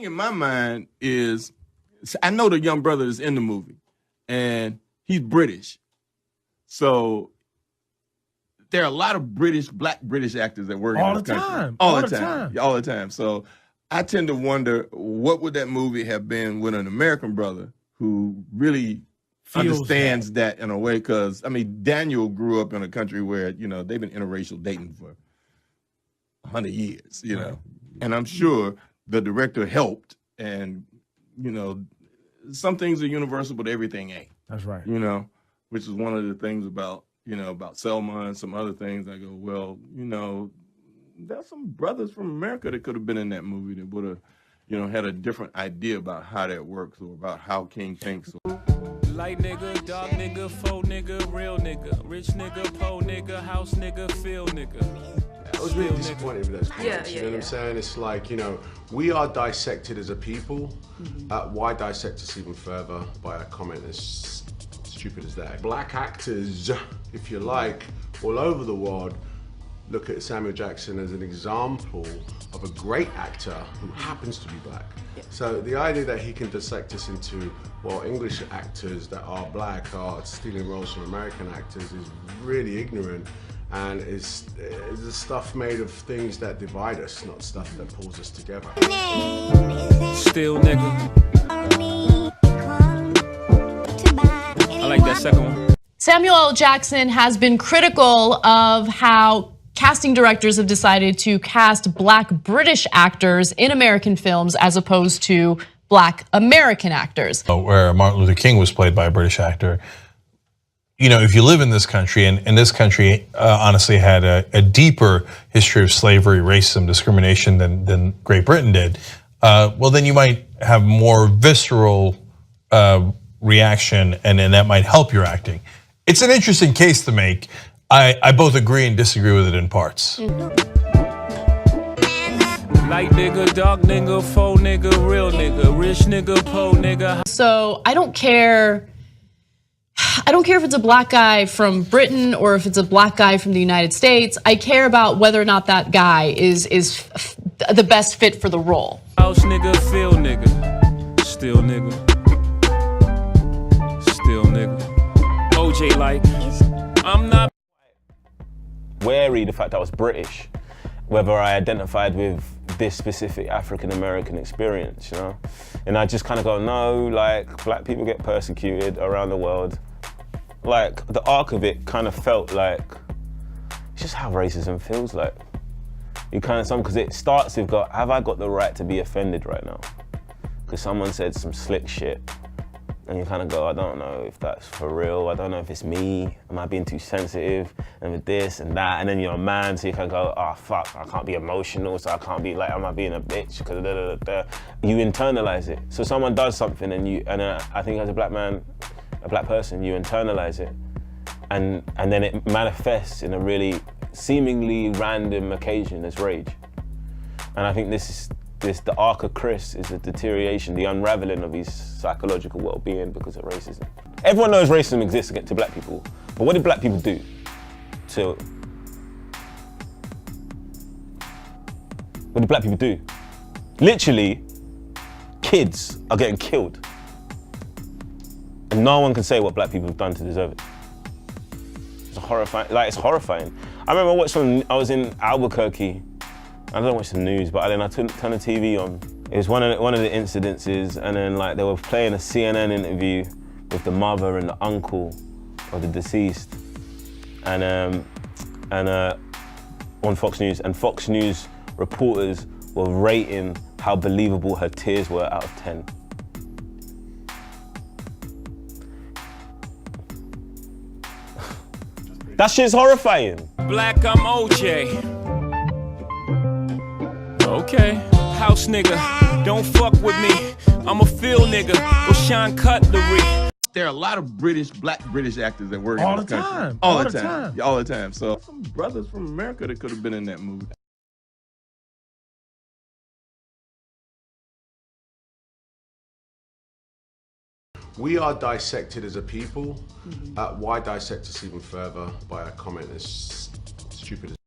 thing in my mind is, I know the young brother is in the movie, and he's British. So there are a lot of black British actors that work in this country. All the time. So I tend to wonder, what would that movie have been with an American brother who really understands that in a way? Because, I mean, Daniel grew up in a country where, they've been interracial dating for 100 years, know. And I'm sure the director helped, and, some things are universal, but everything ain't. That's right. Which is one of the things about Selma and some other things. I go, well, there's some brothers from America that could have been in that movie that would have, had a different idea about how that works, or about how King thinks. Light nigga, dark nigga, faux nigga, real nigga, rich nigga, po nigga, house nigga, feel nigga. I was really disappointed with those comments. You know what I'm saying? It's like, we are dissected as a people. Why dissect us even further by a comment as stupid as that? Black actors, if you like, all over the world, look at Samuel Jackson as an example of a great actor who happens to be black. So the idea that he can dissect us into, well, English actors that are black are stealing roles from American actors is really ignorant, and is the stuff made of things that divide us, not stuff that pulls us together. Still nigga. I like that second one. Samuel L. Jackson has been critical of how casting directors have decided to cast black British actors in American films as opposed to black American actors. Where Martin Luther King was played by a British actor. If you live in this country, and this country honestly had a deeper history of slavery, racism, discrimination than Great Britain did, well, then you might have more visceral reaction, and then that might help your acting. It's an interesting case to make. I both agree and disagree with it in parts. Light nigga, dark nigga, faux nigga, real nigga, rich nigga, po nigga. So I don't care if it's a black guy from Britain or if it's a black guy from the United States. I care about whether or not that guy is the best fit for the role. House nigga, feel nigga, still nigga, still nigga. OJ like, I'm not wary the fact that I was British, whether I identified with this specific African American experience, and I just kind of go, no, like, black people get persecuted around the world. Like, the arc of it kind of felt like it's just how racism feels like. You kind of, because it starts with, have I got the right to be offended right now? Because someone said some slick shit. And you kind of go, I don't know if that's for real. I don't know if it's me. Am I being too sensitive? And with this and that. And then you're a man, so you can go, oh, fuck, I can't be emotional, so I can't be like, am I being a bitch? Because you internalize it. So someone does something, and I think as a black man, a black person, you internalize it. And then it manifests in a really seemingly random occasion as rage. And I think the arc of Chris is a deterioration, the unraveling of his psychological well-being because of racism. Everyone knows racism exists to black people, but what did black people do what did black people do? Literally, kids are getting killed. And no one can say what black people have done to deserve it. It's horrifying. I remember I was in Albuquerque. I don't watch the news, but then I turned the TV on. It was one of the incidences, and then like they were playing a CNN interview with the mother and the uncle of the deceased, and on Fox News, and Fox News reporters were rating how believable her tears were out of 10. That shit's horrifying. Black, I'm OJ. Okay, house nigga, don't fuck with me. I'm a field nigga, go Sean Cutlery. There are a lot of black British actors that work all in this the country. time. All the time. So some brothers from America that could have been in that movie. We are dissected as a people. Why dissect us even further by a comment as stupid as